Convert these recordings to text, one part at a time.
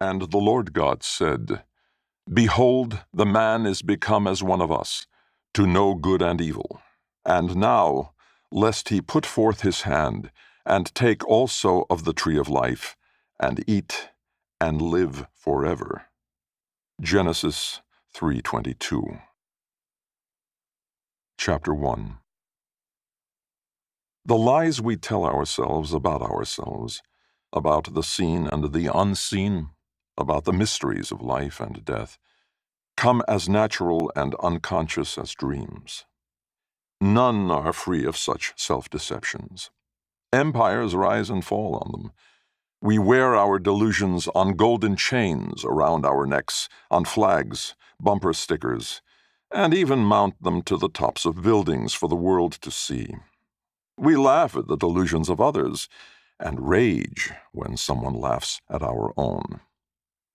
And the Lord God said, Behold, the man is become as one of us, to know good and evil. And now, lest he put forth his hand, and take also of the tree of life, and eat, and live forever. Genesis 3:22. Chapter 1. The lies we tell ourselves, about the seen and the unseen, about the mysteries of life and death, come as natural and unconscious as dreams. None are free of such self-deceptions. Empires rise and fall on them. We wear our delusions on golden chains around our necks, on flags, bumper stickers, and even mount them to the tops of buildings for the world to see. We laugh at the delusions of others, and rage when someone laughs at our own.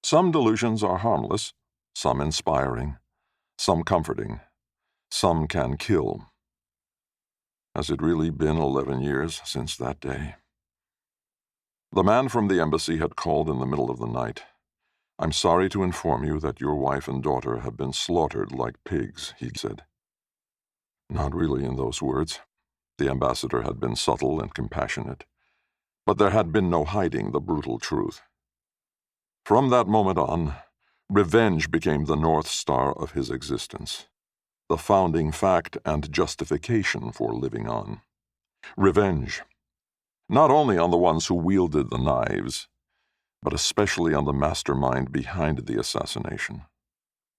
Some delusions are harmless, some inspiring, some comforting, some can kill. Has it really been 11 years since that day? The man from the embassy had called in the middle of the night. I'm sorry to inform you that your wife and daughter have been slaughtered like pigs, he said. Not really in those words. The ambassador had been subtle and compassionate, but there had been no hiding the brutal truth. From that moment on, revenge became the North Star of his existence, the founding fact and justification for living on. Revenge, not only on the ones who wielded the knives, but especially on the mastermind behind the assassination.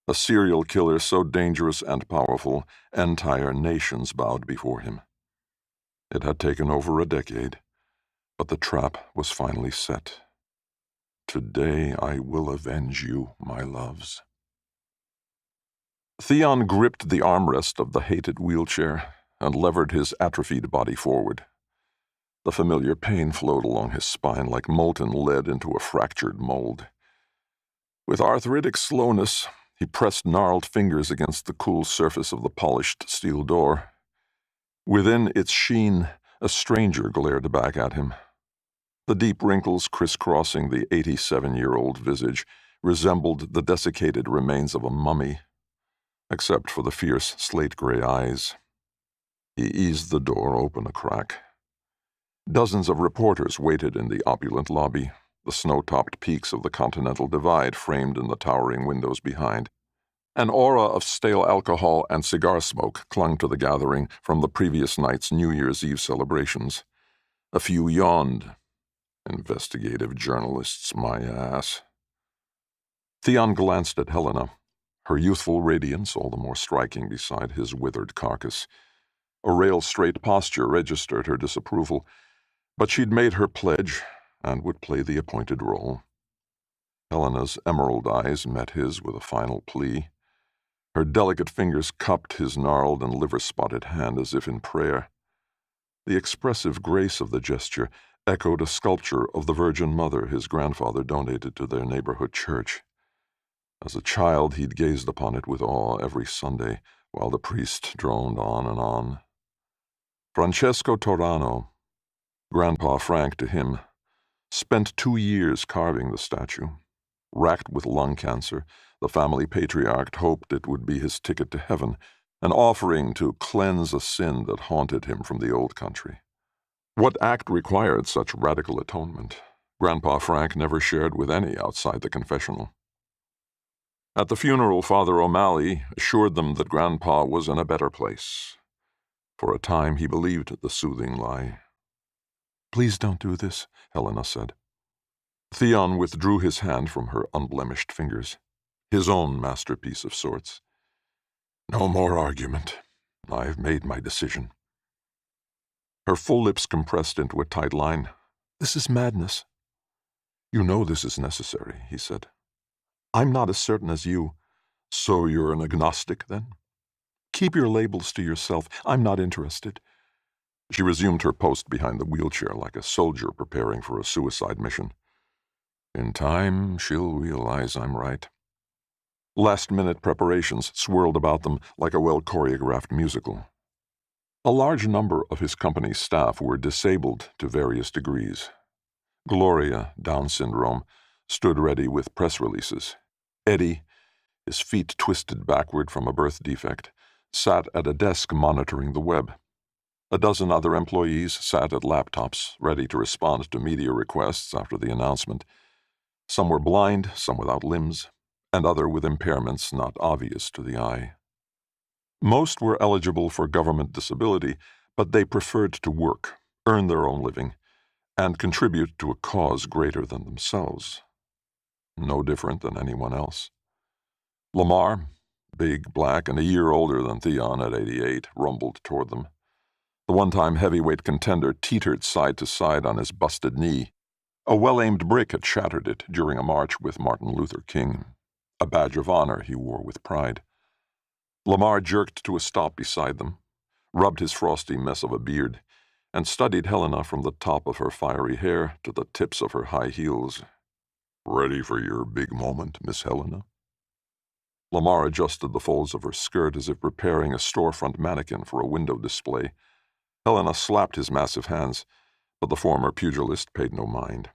A serial killer so dangerous and powerful, entire nations bowed before him. It had taken over a decade, but the trap was finally set. Today I will avenge you, my loves. Theon gripped the armrest of the hated wheelchair and levered his atrophied body forward. The familiar pain flowed along his spine like molten lead into a fractured mold. With arthritic slowness, he pressed gnarled fingers against the cool surface of the polished steel door. Within its sheen, a stranger glared back at him. The deep wrinkles crisscrossing the 87-year-old visage resembled the desiccated remains of a mummy, except for the fierce slate-gray eyes. He eased the door open a crack. Dozens of reporters waited in the opulent lobby, the snow-topped peaks of the Continental Divide framed in the towering windows behind. An aura of stale alcohol and cigar smoke clung to the gathering from the previous night's New Year's Eve celebrations. A few yawned. Investigative journalists, my ass. Theon glanced at Helena, her youthful radiance all the more striking beside his withered carcass. A rail-straight posture registered her disapproval, but she'd made her pledge and would play the appointed role. Helena's emerald eyes met his with a final plea. Her delicate fingers cupped his gnarled and liver-spotted hand as if in prayer. The expressive grace of the gesture echoed a sculpture of the Virgin Mother his grandfather donated to their neighborhood church. As a child, he'd gazed upon it with awe every Sunday, while the priest droned on and on. Francesco Torano, Grandpa Frank to him, spent 2 years carving the statue. Racked with lung cancer, the family patriarch hoped it would be his ticket to heaven, an offering to cleanse a sin that haunted him from the old country. What act required such radical atonement? Grandpa Frank never shared with any outside the confessional. At the funeral, Father O'Malley assured them that Grandpa was in a better place. For a time he believed the soothing lie. "Please don't do this," Helena said. Theon withdrew his hand from her unblemished fingers, his own masterpiece of sorts. "No more argument. I've made my decision." Her full lips compressed into a tight line. "This is madness." "You know this is necessary," he said. "I'm not as certain as you." "So you're an agnostic, then?" "Keep your labels to yourself. I'm not interested." She resumed her post behind the wheelchair like a soldier preparing for a suicide mission. "In time, she'll realize I'm right." Last-minute preparations swirled about them like a well-choreographed musical. A large number of his company's staff were disabled to various degrees. Gloria, Down syndrome, stood ready with press releases. Eddie, his feet twisted backward from a birth defect, sat at a desk monitoring the web. A dozen other employees sat at laptops, ready to respond to media requests after the announcement. Some were blind, some without limbs, and other with impairments not obvious to the eye. Most were eligible for government disability, but they preferred to work, earn their own living, and contribute to a cause greater than themselves. No different than anyone else. Lamar, big, black, and a year older than Theon at 88, rumbled toward them. The one-time heavyweight contender teetered side to side on his busted knee. A well-aimed brick had shattered it during a march with Martin Luther King, a badge of honor he wore with pride. Lamar jerked to a stop beside them, rubbed his frosty mess of a beard, and studied Helena from the top of her fiery hair to the tips of her high heels. "Ready for your big moment, Miss Helena?" Lamar adjusted the folds of her skirt as if preparing a storefront mannequin for a window display. Helena slapped his massive hands, but the former pugilist paid no mind.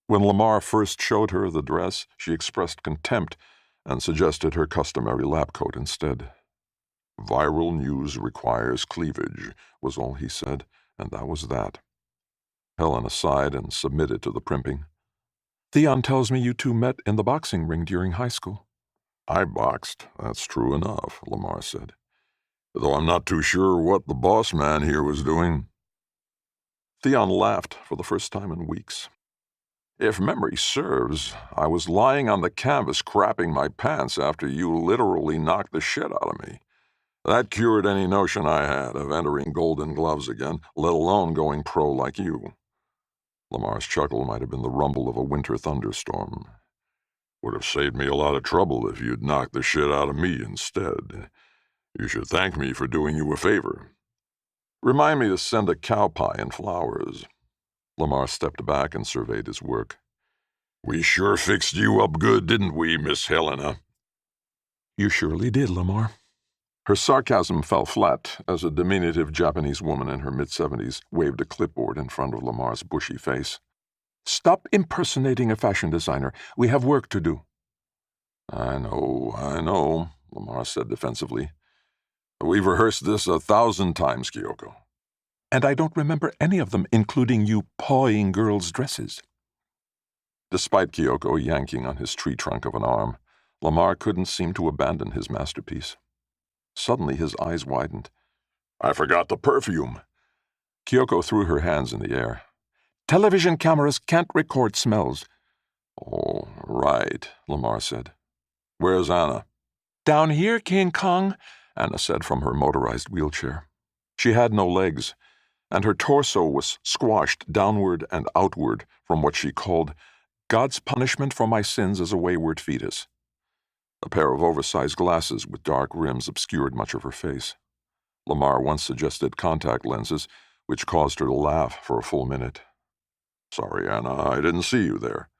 When Lamar first showed her the dress, she expressed contempt and suggested her customary lab coat instead. "Viral news requires cleavage," was all he said, and that was that. Helena sighed and submitted to the primping. "Theon tells me you two met in the boxing ring during high school." "I boxed, that's true enough," Lamar said, "though I'm not too sure what the boss man here was doing." Theon laughed for the first time in weeks. "If memory serves, I was lying on the canvas crapping my pants after you literally knocked the shit out of me. That cured any notion I had of entering Golden Gloves again, let alone going pro like you." Lamar's chuckle might have been the rumble of a winter thunderstorm. "Would have saved me a lot of trouble if you'd knocked the shit out of me instead. You should thank me for doing you a favor. Remind me to send a cow pie and flowers." Lamar stepped back and surveyed his work. "We sure fixed you up good, didn't we, Miss Helena?" "You surely did, Lamar." Her sarcasm fell flat as a diminutive Japanese woman in her mid-70s waved a clipboard in front of Lamar's bushy face. "Stop impersonating a fashion designer. We have work to do." I know, Lamar said defensively. "We've rehearsed this 1,000 times, Kyoko." "And I don't remember any of them, including you pawing girls' dresses." Despite Kyoko yanking on his tree trunk of an arm, Lamar couldn't seem to abandon his masterpiece. Suddenly his eyes widened. "I forgot the perfume." Kyoko threw her hands in the air. "Television cameras can't record smells." "Oh, right," Lamar said. "Where's Anna?" "Down here, King Kong," Anna said from her motorized wheelchair. She had no legs, and her torso was squashed downward and outward from what she called God's punishment for my sins as a wayward fetus. A pair of oversized glasses with dark rims obscured much of her face. Lamar once suggested contact lenses, which caused her to laugh for a full minute. "Sorry, Anna, I didn't see you there."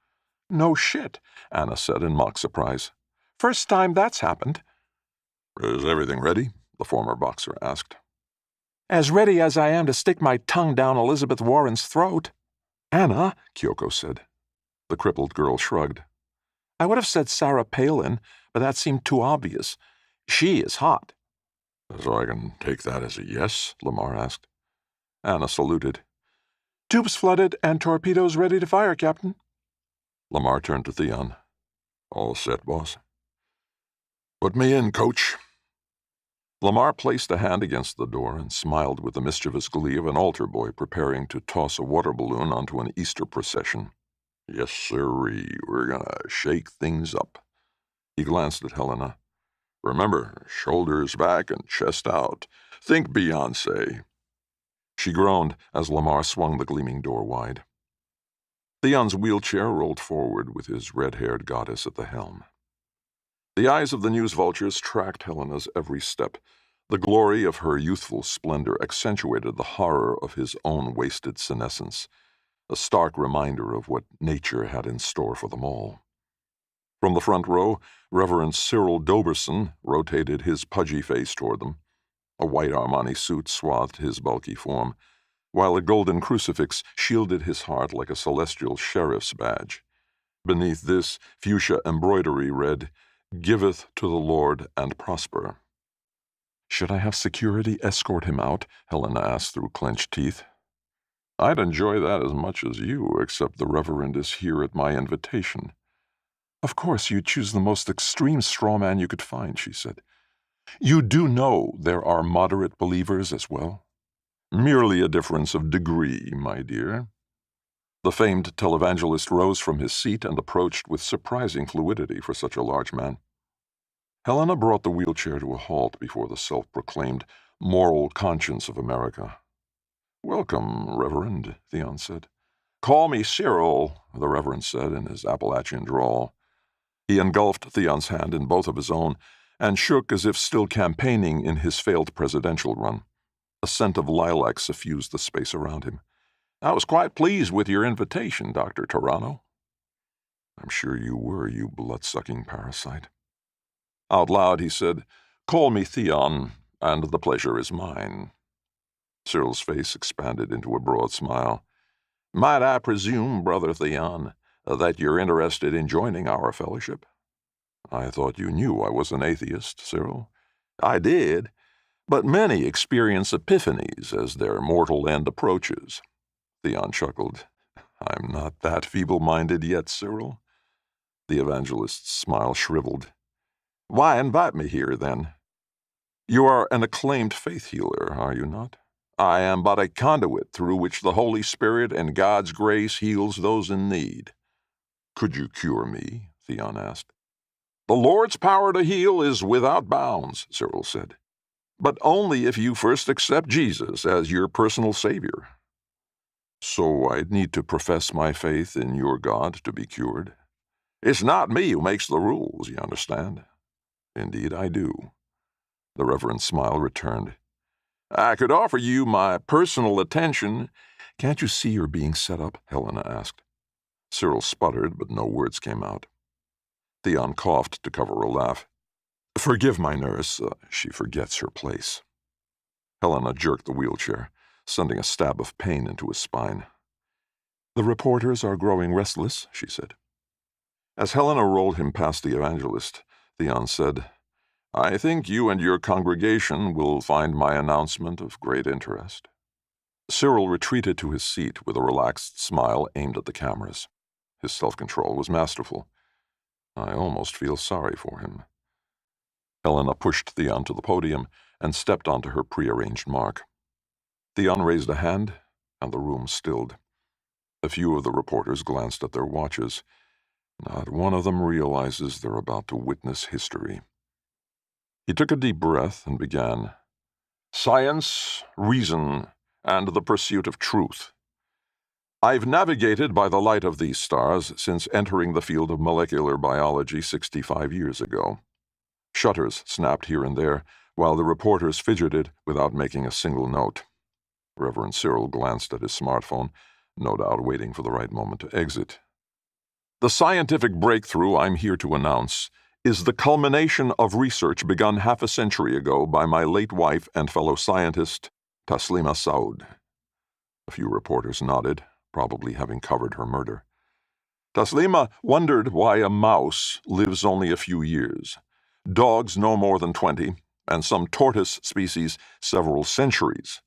"No shit," Anna said in mock surprise. "First time that's happened." "Is everything ready?" the former boxer asked. "As ready as I am to stick my tongue down Elizabeth Warren's throat." "Anna," Kyoko said. The crippled girl shrugged. "I would have said Sarah Palin, but that seemed too obvious. She is hot." "So I can take that as a yes?" Lamar asked. Anna saluted. "Tubes flooded and torpedoes ready to fire, Captain." Lamar turned to Theon. "All set, boss?" "Put me in, coach." Lamar placed a hand against the door and smiled with the mischievous glee of an altar boy preparing to toss a water balloon onto an Easter procession. "Yes, sirree, we're gonna shake things up." He glanced at Helena. "Remember, shoulders back and chest out. Think Beyoncé." She groaned as Lamar swung the gleaming door wide. Theon's wheelchair rolled forward with his red-haired goddess at the helm. The eyes of the news vultures tracked Helena's every step. The glory of her youthful splendor accentuated the horror of his own wasted senescence, a stark reminder of what nature had in store for them all. From the front row, Reverend Cyril Doberson rotated his pudgy face toward them. A white Armani suit swathed his bulky form, while a golden crucifix shielded his heart like a celestial sheriff's badge. Beneath this, fuchsia embroidery read, "Giveth to the Lord and prosper." "Should I have security escort him out?" Helena asked through clenched teeth. "I'd enjoy that as much as you, except the Reverend is here at my invitation." "Of course you'd choose the most extreme straw man you could find," she said. "You do know there are moderate believers as well?" "Merely a difference of degree, my dear." The famed televangelist rose from his seat and approached with surprising fluidity for such a large man. Helena brought the wheelchair to a halt before the self-proclaimed moral conscience of America. "Welcome, Reverend," Theon said. "Call me Cyril," the Reverend said in his Appalachian drawl. He engulfed Theon's hand in both of his own and shook as if still campaigning in his failed presidential run. A scent of lilac suffused the space around him. "I was quite pleased with your invitation, Dr. Toronto." "I'm sure you were, you blood-sucking parasite." Out loud he said, "Call me Theon, and the pleasure is mine." Cyril's face expanded into a broad smile. "Might I presume, Brother Theon, that you're interested in joining our fellowship?" "I thought you knew I was an atheist, Cyril." "I did, but many experience epiphanies as their mortal end approaches." Theon chuckled. "I'm not that feeble-minded yet, Cyril." The evangelist's smile shriveled. "Why invite me here, then?" "You are an acclaimed faith healer, are you not?" "I am but a conduit through which the Holy Spirit and God's grace heals those in need." "Could you cure me?" Theon asked. "The Lord's power to heal is without bounds," Cyril said, "but only if you first accept Jesus as your personal Savior." "So I'd need to profess my faith in your God to be cured?" "It's not me who makes the rules, you understand." "Indeed I do." The Reverend's smile returned. "I could offer you my personal attention." "Can't you see you're being set up?" Helena asked. Cyril sputtered, but no words came out. Theon coughed to cover a laugh. "Forgive my nurse. She forgets her place." Helena jerked the wheelchair, sending a stab of pain into his spine. "The reporters are growing restless," she said. As Helena rolled him past the evangelist, Theon said, "I think you and your congregation will find my announcement of great interest." Cyril retreated to his seat with a relaxed smile aimed at the cameras. His self-control was masterful. "I almost feel sorry for him." Helena pushed Theon to the podium and stepped onto her prearranged mark. Theon raised a hand, and the room stilled. A few of the reporters glanced at their watches. Not one of them realizes they're about to witness history. He took a deep breath and began. "Science, reason, and the pursuit of truth. I've navigated by the light of these stars since entering the field of molecular biology 65 years ago." Shutters snapped here and there, while the reporters fidgeted without making a single note. Reverend Cyril glanced at his smartphone, no doubt waiting for the right moment to exit. "The scientific breakthrough I'm here to announce is the culmination of research begun half a century ago by my late wife and fellow scientist, Taslima Saud." A few reporters nodded, probably having covered her murder. "Taslima wondered why a mouse lives only a few years, dogs no more than 20, and some tortoise species several centuries.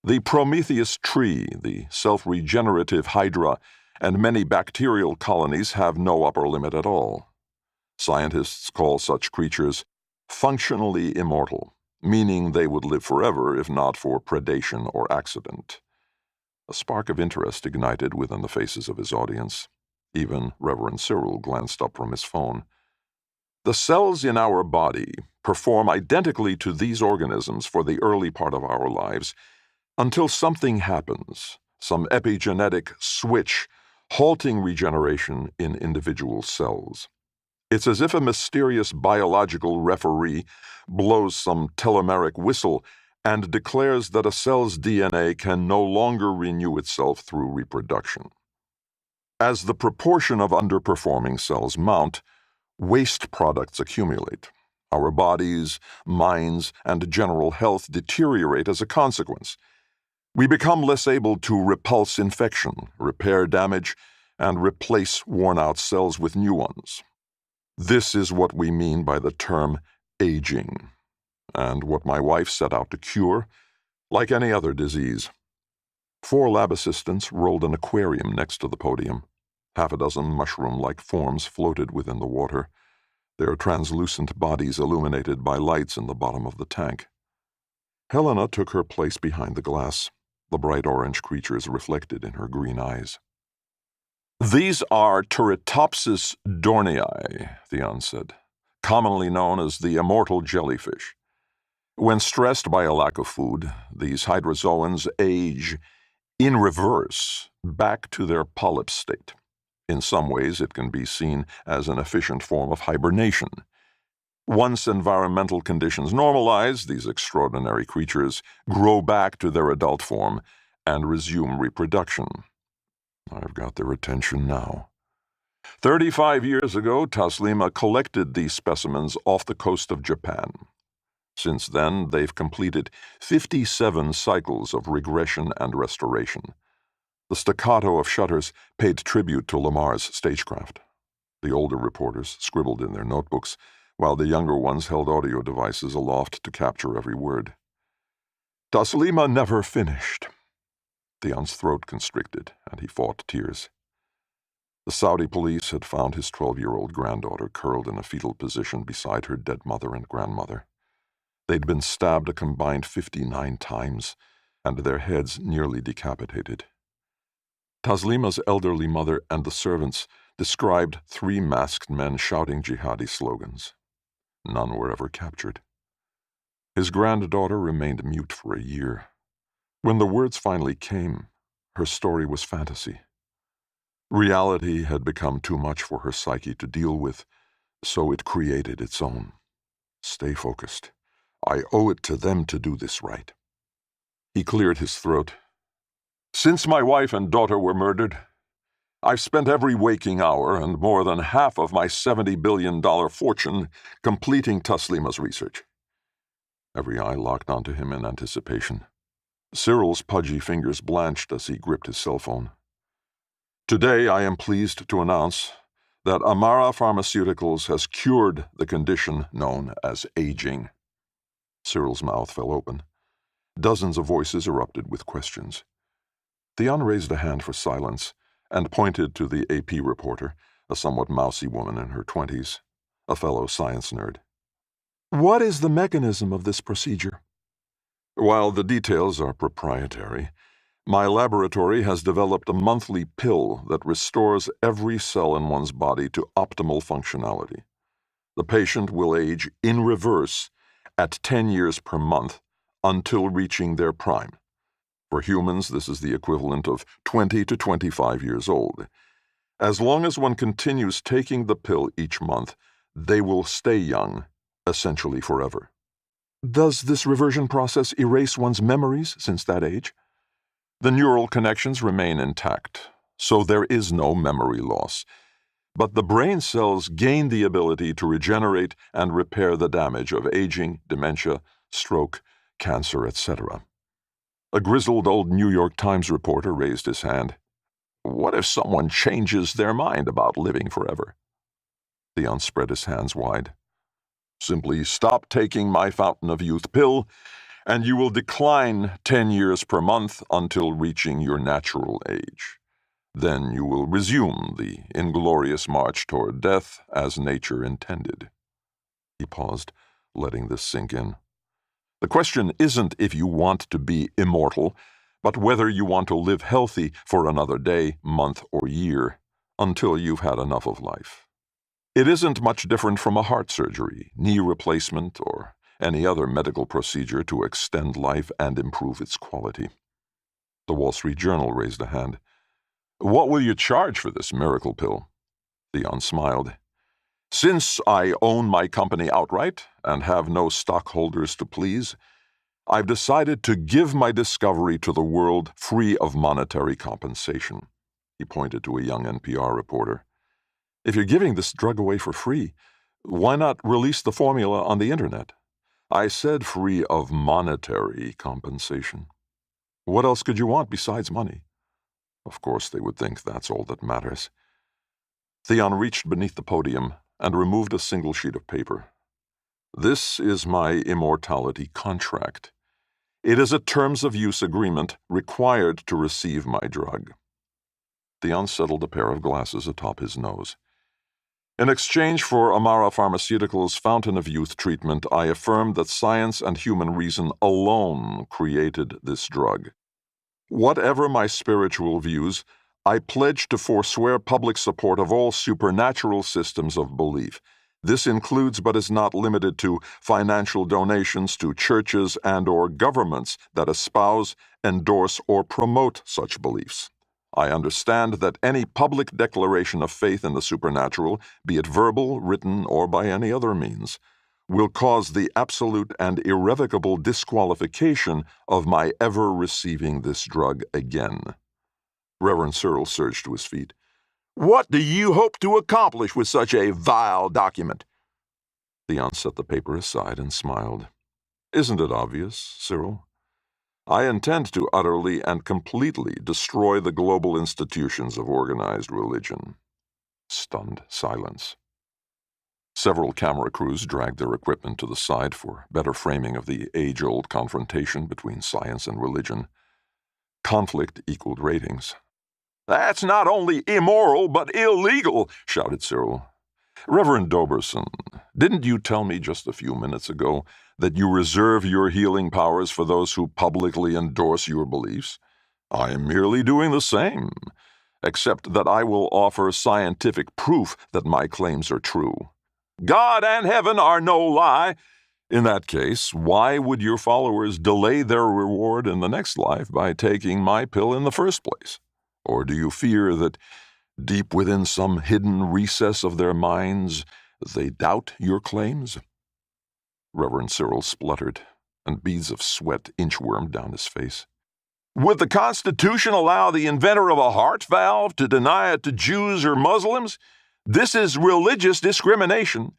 The Prometheus tree, the self-regenerative hydra, and many bacterial colonies have no upper limit at all. Scientists call such creatures functionally immortal, meaning they would live forever if not for predation or accident." A spark of interest ignited within the faces of his audience. Even Reverend Cyril glanced up from his phone. "The cells in our body perform identically to these organisms for the early part of our lives until something happens, some epigenetic switch, halting regeneration in individual cells. It's as if a mysterious biological referee blows some telomeric whistle and declares that a cell's DNA can no longer renew itself through reproduction. As the proportion of underperforming cells mount, waste products accumulate. Our bodies, minds, and general health deteriorate as a consequence. We become less able to repulse infection, repair damage, and replace worn-out cells with new ones. This is what we mean by the term aging, and what my wife set out to cure, like any other disease. 4 lab assistants rolled an aquarium next to the podium. Half a dozen mushroom-like forms floated within the water, their translucent bodies illuminated by lights in the bottom of the tank. Helena took her place behind the glass, the bright orange creatures reflected in her green eyes. "These are Turritopsis dornii," Theon said, "commonly known as the immortal jellyfish. When stressed by a lack of food, these hydrozoans age in reverse back to their polyp state. In some ways, it can be seen as an efficient form of hibernation. Once environmental conditions normalize, these extraordinary creatures grow back to their adult form and resume reproduction. I've got their attention now. 35 years ago, Taslima collected these specimens off the coast of Japan. Since then, they've completed 57 cycles of regression and restoration. The staccato of shutters paid tribute to Lamar's stagecraft. The older reporters scribbled in their notebooks, while the younger ones held audio devices aloft to capture every word. Taslima never finished. Theon's throat constricted, and he fought tears. The Saudi police had found his 12-year-old granddaughter curled in a fetal position beside her dead mother and grandmother. They'd been stabbed a combined 59 times, and their heads nearly decapitated. Taslima's elderly mother and the servants described 3 masked men shouting jihadi slogans. None were ever captured. His granddaughter remained mute for a year. When the words finally came, her story was fantasy. Reality had become too much for her psyche to deal with, so it created its own. Stay focused. I owe it to them to do this right. He cleared his throat. Since my wife and daughter were murdered, I've spent every waking hour and more than half of my $70 billion fortune completing Taslima's research. Every eye locked onto him in anticipation. Cyril's pudgy fingers blanched as he gripped his cell phone. Today, I am pleased to announce that Amara Pharmaceuticals has cured the condition known as aging. Cyril's mouth fell open. Dozens of voices erupted with questions. Theon raised a hand for silence and pointed to the AP reporter, a somewhat mousy woman in her 20s, a fellow science nerd. What is the mechanism of this procedure? While the details are proprietary, my laboratory has developed a monthly pill that restores every cell in one's body to optimal functionality. The patient will age in reverse at 10 years per month until reaching their prime. For humans, this is the equivalent of 20 to 25 years old. As long as one continues taking the pill each month, they will stay young, essentially forever. Does this reversion process erase one's memories since that age? The neural connections remain intact, so there is no memory loss. But the brain cells gain the ability to regenerate and repair the damage of aging, dementia, stroke, cancer, etc. A grizzled old New York Times reporter raised his hand. What if someone changes their mind about living forever? Theon spread his hands wide. Simply stop taking my Fountain of Youth pill, and you will decline 10 years per month until reaching your natural age. Then you will resume the inglorious march toward death as nature intended. He paused, letting this sink in. The question isn't if you want to be immortal, but whether you want to live healthy for another day, month, or year, until you've had enough of life. It isn't much different from a heart surgery, knee replacement, or any other medical procedure to extend life and improve its quality. The Wall Street Journal raised a hand. What will you charge for this miracle pill? Theon smiled. Since I own my company outright and have no stockholders to please, I've decided to give my discovery to the world free of monetary compensation. He pointed to a young NPR reporter. If you're giving this drug away for free, why not release the formula on the internet? I said free of monetary compensation. What else could you want besides money? Of course, they would think that's all that matters. Theon reached beneath the podium and removed a single sheet of paper. This is my immortality contract. It is a terms of use agreement required to receive my drug. Theon settled a pair of glasses atop his nose. In exchange for Amara Pharmaceuticals' Fountain of Youth treatment, I affirm that science and human reason alone created this drug. Whatever my spiritual views, I pledge to forswear public support of all supernatural systems of belief. This includes but is not limited to financial donations to churches and/or governments that espouse, endorse, or promote such beliefs. I understand that any public declaration of faith in the supernatural, be it verbal, written, or by any other means, will cause the absolute and irrevocable disqualification of my ever receiving this drug again. Reverend Cyril surged to his feet. What do you hope to accomplish with such a vile document? Theon set the paper aside and smiled. Isn't it obvious, Cyril? I intend to utterly and completely destroy the global institutions of organized religion. Stunned silence. Several camera crews dragged their equipment to the side for better framing of the age-old confrontation between science and religion. Conflict equaled ratings. That's not only immoral, but illegal, shouted Cyril. Reverend Doberson, didn't you tell me just a few minutes ago that you reserve your healing powers for those who publicly endorse your beliefs? I am merely doing the same, except that I will offer scientific proof that my claims are true. God and heaven are no lie. In that case, why would your followers delay their reward in the next life by taking my pill in the first place? Or do you fear that, deep within some hidden recess of their minds, they doubt your claims? Reverend Cyril spluttered, and beads of sweat inchwormed down his face. Would the Constitution allow the inventor of a heart valve to deny it to Jews or Muslims? This is religious discrimination.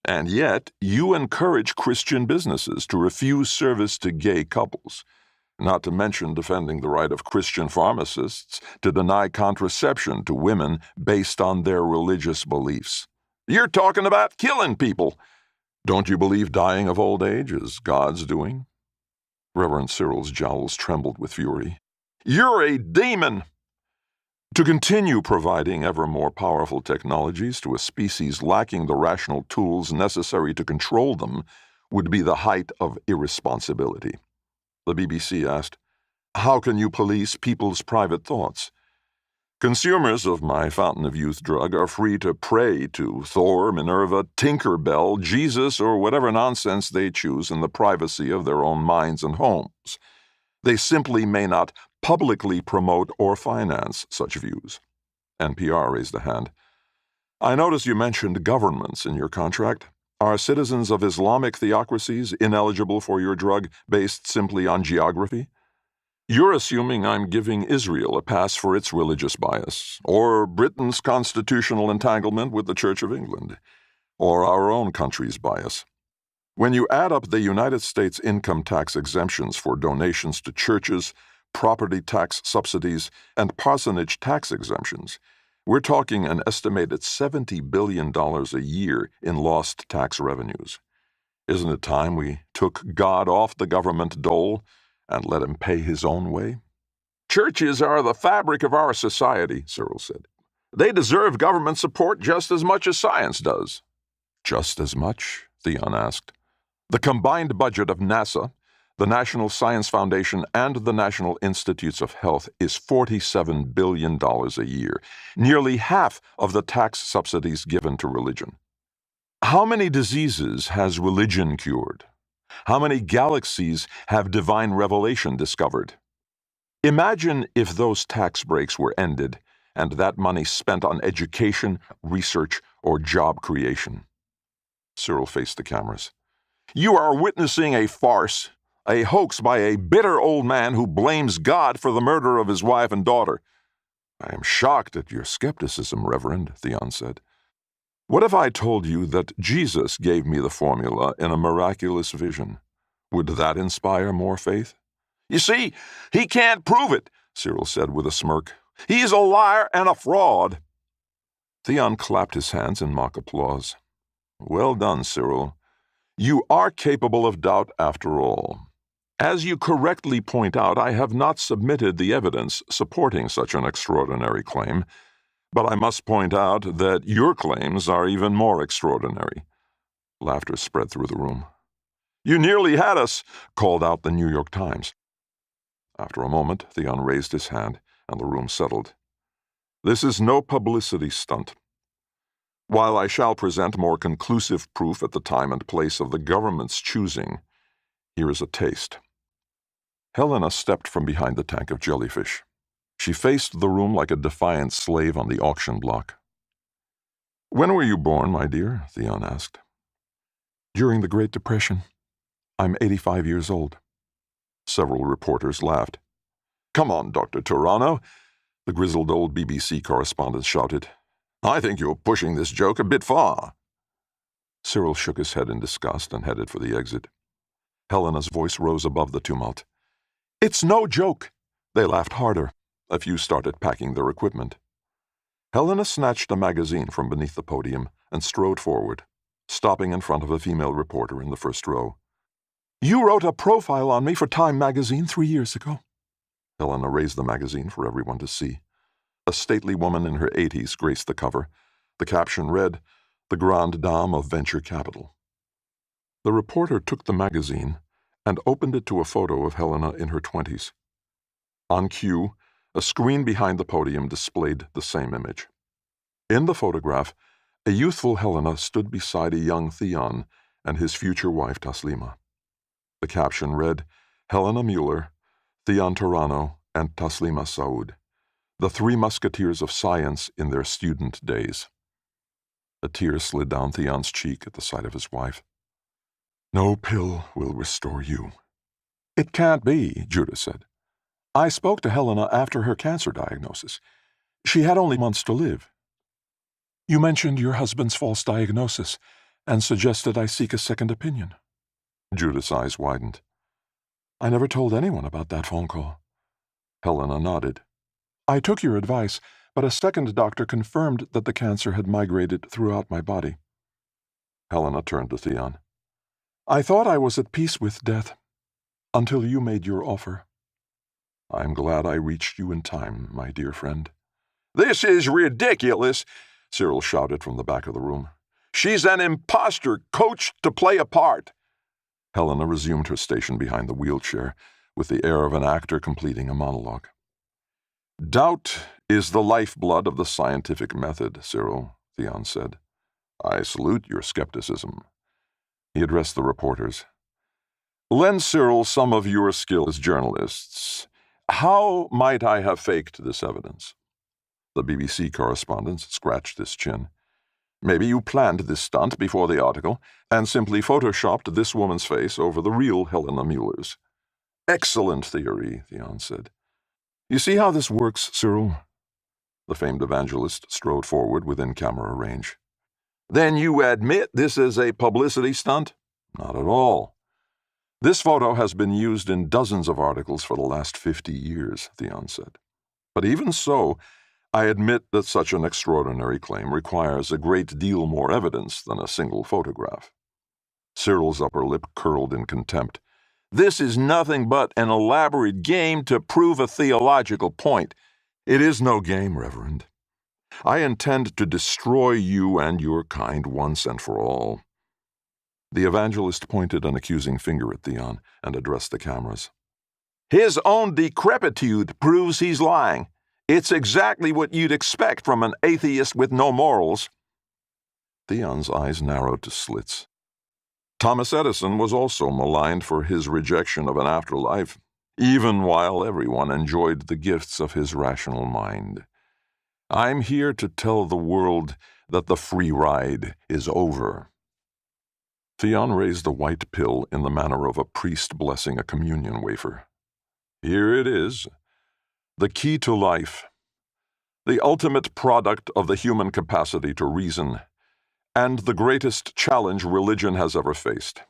And yet, you encourage Christian businesses to refuse service to gay couples, not to mention defending the right of Christian pharmacists to deny contraception to women based on their religious beliefs. You're talking about killing people. Don't you believe dying of old age is God's doing? Reverend Cyril's jowls trembled with fury. You're a demon! To continue providing ever more powerful technologies to a species lacking the rational tools necessary to control them would be the height of irresponsibility. The BBC asked, How can you police people's private thoughts? Consumers of my Fountain of Youth drug are free to pray to Thor, Minerva, Tinker Bell, Jesus, or whatever nonsense they choose in the privacy of their own minds and homes. They simply may not publicly promote or finance such views. NPR raised a hand. I notice you mentioned governments in your contract. Are citizens of Islamic theocracies ineligible for your drug based simply on geography? You're assuming I'm giving Israel a pass for its religious bias, or Britain's constitutional entanglement with the Church of England, or our own country's bias. When you add up the United States income tax exemptions for donations to churches, property tax subsidies, and parsonage tax exemptions, we're talking an estimated $70 billion a year in lost tax revenues. Isn't it time we took God off the government dole and let him pay his own way? Churches are the fabric of our society, Cyril said. They deserve government support just as much as science does. Just as much? Theon asked. The combined budget of NASA, the National Science Foundation, and the National Institutes of Health is $47 billion a year, nearly half of the tax subsidies given to religion. How many diseases has religion cured? How many galaxies have divine revelation discovered? Imagine if those tax breaks were ended and that money spent on education, research, or job creation. Cyril faced the cameras. You are witnessing a farce, a hoax by a bitter old man who blames God for the murder of his wife and daughter. I am shocked at your skepticism, Reverend, Theon said. What if I told you that Jesus gave me the formula in a miraculous vision? Would that inspire more faith? You see, he can't prove it, Cyril said with a smirk. He's a liar and a fraud. Theon clapped his hands in mock applause. Well done, Cyril. You are capable of doubt after all. As you correctly point out, I have not submitted the evidence supporting such an extraordinary claim, but I must point out that your claims are even more extraordinary. Laughter spread through the room. You nearly had us, called out the New York Times. After a moment, Theon raised his hand, and the room settled. This is no publicity stunt. While I shall present more conclusive proof at the time and place of the government's choosing, here is a taste. Helena stepped from behind the tank of jellyfish. She faced the room like a defiant slave on the auction block. When were you born, my dear? Theon asked. During the Great Depression. I'm 85 years old. Several reporters laughed. Come on, Dr. Turano, the grizzled old BBC correspondent shouted. I think you're pushing this joke a bit far. Cyril shook his head in disgust and headed for the exit. Helena's voice rose above the tumult. It's no joke. They laughed harder. A few started packing their equipment. Helena snatched a magazine from beneath the podium and strode forward, stopping in front of a female reporter in the first row. You wrote a profile on me for Time magazine 3 years ago. Helena raised the magazine for everyone to see. A stately woman in her 80s graced the cover. The caption read, The Grande Dame of Venture Capital. The reporter took the magazine and opened it to a photo of Helena in her 20s. On cue, a screen behind the podium displayed the same image. In the photograph, a youthful Helena stood beside a young Theon and his future wife Taslima. The caption read, Helena Mueller, Theon Turano, and Taslima Saud, the three musketeers of science in their student days. A tear slid down Theon's cheek at the sight of his wife. No pill will restore you. It can't be, Judah said. I spoke to Helena after her cancer diagnosis. She had only months to live. You mentioned your husband's false diagnosis and suggested I seek a second opinion. Judah's eyes widened. I never told anyone about that phone call. Helena nodded. I took your advice, but a second doctor confirmed that the cancer had migrated throughout my body. Helena turned to Theon. I thought I was at peace with death, until you made your offer. I'm glad I reached you in time, my dear friend. This is ridiculous, Cyril shouted from the back of the room. She's an imposter coached to play a part. Helena resumed her station behind the wheelchair, with the air of an actor completing a monologue. Doubt is the lifeblood of the scientific method, Cyril, Theon said. I salute your skepticism. He addressed the reporters. Lend Cyril some of your skill as journalists. How might I have faked this evidence? The BBC correspondent scratched his chin. Maybe you planned this stunt before the article and simply photoshopped this woman's face over the real Helena Mueller's. Excellent theory, Theon said. You see how this works, Cyril? The famed evangelist strode forward within camera range. Then you admit this is a publicity stunt? Not at all. This photo has been used in dozens of articles for the last 50 years, Theon said. But even so, I admit that such an extraordinary claim requires a great deal more evidence than a single photograph. Cyril's upper lip curled in contempt. This is nothing but an elaborate game to prove a theological point. It is no game, Reverend. I intend to destroy you and your kind once and for all. The evangelist pointed an accusing finger at Theon and addressed the cameras. His own decrepitude proves he's lying. It's exactly what you'd expect from an atheist with no morals. Theon's eyes narrowed to slits. Thomas Edison was also maligned for his rejection of an afterlife, even while everyone enjoyed the gifts of his rational mind. I'm here to tell the world that the free ride is over. Theon raised a white pill in the manner of a priest blessing a communion wafer. Here it is. The key to life. The ultimate product of the human capacity to reason, and the greatest challenge religion has ever faced.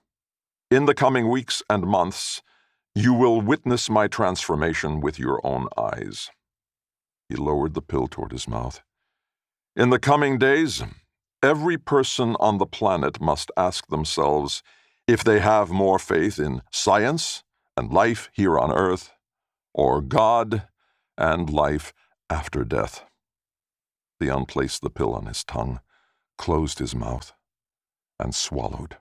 In the coming weeks and months, you will witness my transformation with your own eyes. He lowered the pill toward his mouth. In the coming days, every person on the planet must ask themselves if they have more faith in science and life here on Earth, or God and life after death. Theon placed the pill on his tongue, closed his mouth, and swallowed.